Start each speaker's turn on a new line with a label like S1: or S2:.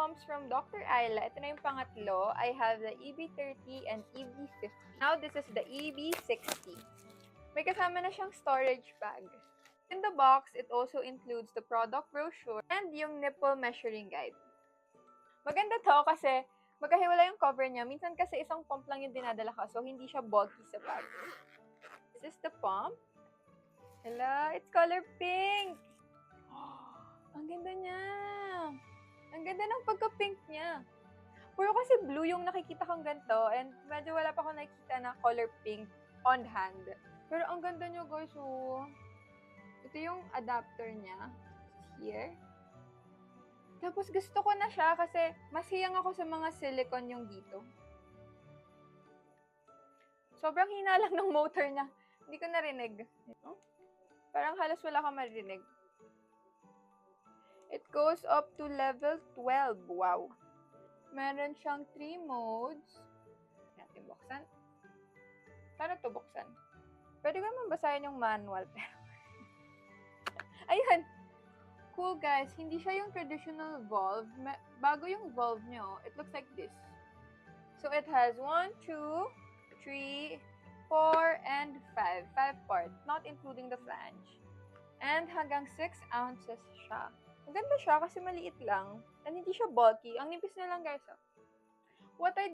S1: pumps from Dr. Ayla. Ito na yung pangatlo. I have the EB30 and EB50. Now, this is the EB60. May kasama na siyang storage bag. In the box, it also includes the product brochure and yung nipple measuring guide. Maganda to kasi magkahiwala yung cover niya. Minsan kasi isang pump lang yung dinadala ka, so hindi siya bulky sa bag. This is the pump. Hello, it's color pink! Ang ganda niya! Ang ganda ng pagka-pink niya. Puro kasi blue yung nakikita kong ganito and medyo wala pa akong nakikita na color pink on hand. Pero ang ganda niya guys, oh. Ito yung adapter niya. Here. Tapos gusto ko na siya kasi mas hiyang ako sa mga silicone yung dito. Sobrang hina lang ng motor niya. Hindi ko narinig. Parang halos wala kang marinig. It goes up to level 12. Wow. Meron siyang 3 modes. Natin buksan. Paano ito buksan? Pwede ko naman basahin yung manual. Ayan. Cool guys. Hindi siya yung traditional valve. Bago yung valve nyo, it looks like this. So it has 1, 2, 3, 4, and 5. 5 parts. Not including the flange. And hanggang 6 ounces siya. Maganda siya kasi maliit lang. And hindi siya bulky. Ang nipis na lang guys. What I